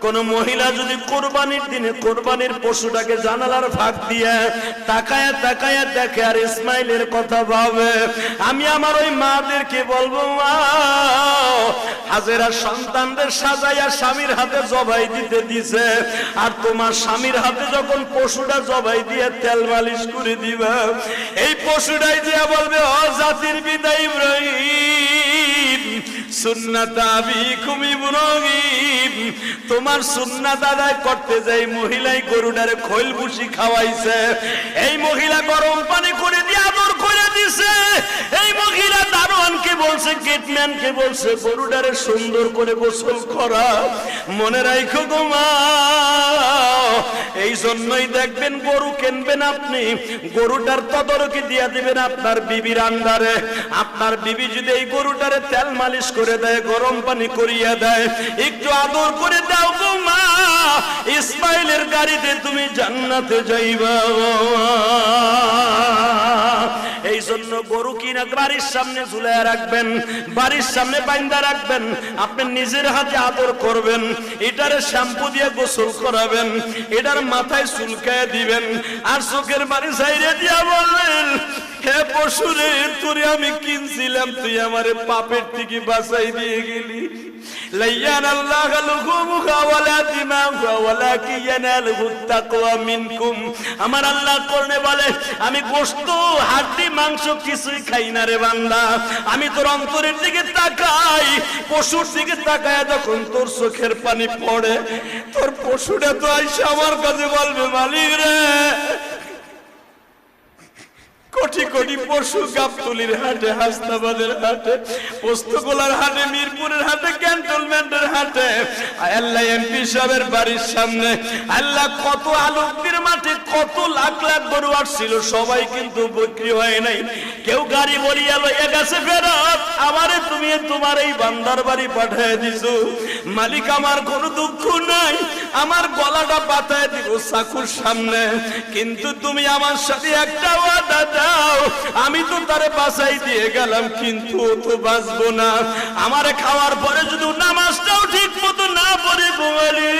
কোন মহিলা যদি কোরবানির দিনে কোরবানির পশুটাকে জানালার ফাঁক দিয়ে তাকায়া তাকায়া দেখে আর ইসমাইলের কথা ভাবে, আমি আমার ওই মাদেরকে বলবো, মা হাজেরা সন্তানদের সাজাইয়া স্বামীর হাতে জবাই দিতে দিছে, আর তোমার স্বামীর হাতে যখন পশুটা জবাই দিয়ে তেল মালিশ করে দিবা, এই পশুটাই দিয়া বলবে, ও জাতির পিতা ইব্রাহিম, সুন্নাত আবিকুম ইব্রাহিম, তোমার সুন্নাত আদায় করতে যাই মহিলাই গরুটারে খৈল ভুসি খাওয়াইছে, এই মহিলা গরম পানি করে দিয়ে আদর করে দিছে, এই মহিলা দারোয়ানকে বলছে, গেটম্যানকে বলছে গরুটারে সুন্দর করে গোসল করা। মনে রাখো গো মা, এই জন্যই দেখবেন গরু কিনবেন আপনি, গরুটার তদারকি দিয়া দিবেন আপনার বিবির আন্ডারে। আপনার বিবি যদি এই গরুটারে তেল মালিশ করে দেয়, গরম পানি করিয়া দেয়, একটু আদর করে দাও গো মা, ইসমাইলের গাড়িতে তুমি জান্নাতে যাইবা। এই জন্য গরু কিনা বাড়ির সামনে ঝুলাইয়া রাখবেন, বাড়ির সামনে বাইন্দা রাখবেন, আপনি নিজের হাতে আদর করবেন, এটারে শ্যাম্পু দিয়ে গোসল করাবেন, এটার মাথায় চুলকায় দিবেন, আর চোখের বাড়ি সাইরে দিয়া বললেন, হে পশুরে, তোরে আমি কিনছিলাম, তুই আমারে পাপের থেকে বাঁচাই দিয়ে গেলি। লাইয়ান আল্লাহ লুহুমুহা ওয়ালা দিমাউহা ওয়ালাকিন ইয়ানালুহুত তাকওয়া মিনকুম। আমার আল্লাহ কোরআনে বলে, আমি গোশত হাড্ডি মাংস কিছুই খাই না রে বান্দা, আমি তোর অন্তরের দিকে তাকাই, পশুর দিকে তাকায় যখন তোর চোখের পানি পড়ে, তোর পশুটা তো আইসা আমার কাছে বলবে, মালিক রে, কোটি কোটি পশু গাবতলির হাটে, হাসনাবাদের হাটে, পোস্তগোলার হাটে, মিরপুরের হাটে, ক্যান্টনমেন্টের হাটে, আল্লাহ এমপি সাহেবের বাড়ির সামনে, আল্লাহ কত আলোকদের মাঠে কত লাখ লাখ গরু আসছিল, সবাই কিন্তু বিক্রি হয় নাই। কেউ গাড়ি বলিয়া লইয়া গেছে ফেরত, আমারে তুমি তোমার এই বান্দার বাড়ি পাঠিয়ে দিছো, মালিক আমার কোনো দুঃখ নাই, আমার গলাটা পাতায় দিব চাকুর সামনে, কিন্তু তুমি আমার সাথে একটা ওয়াদা দাও, আমি তো তারে বাঁচাই দিয়ে গেলাম, কিন্তু ও তো বাঁচবো না, আমারে খাওয়ার পরে যদি নামাজটাও ঠিক মতো না পড়ে ঘুমালি,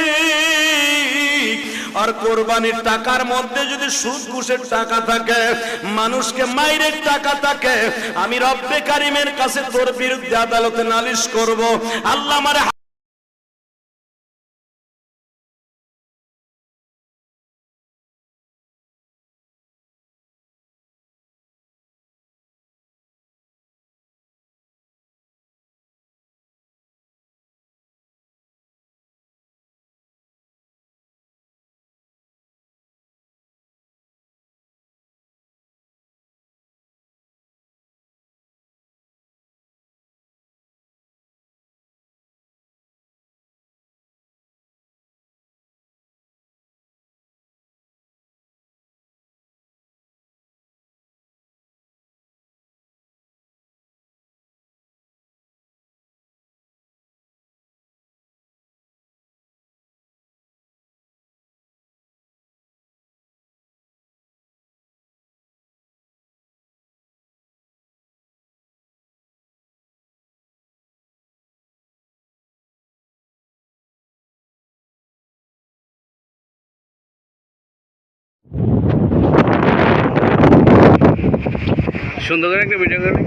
আর কোরবানির টাকার মধ্যে যদি সুদ ঘুষের টাকা থাকে, মানুষকে মাইরের টাকা থাকে, আমি রব্বে কারিমের কাছে তোর বিরুদ্ধে আদালতে নালিশ করব। আল্লাহ আমারে সুন্দর করে একটা ভিডিও করে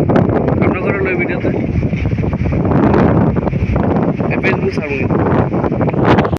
আপনার করে ওই ভিডিওতে ফেসবুক ছাড়বো।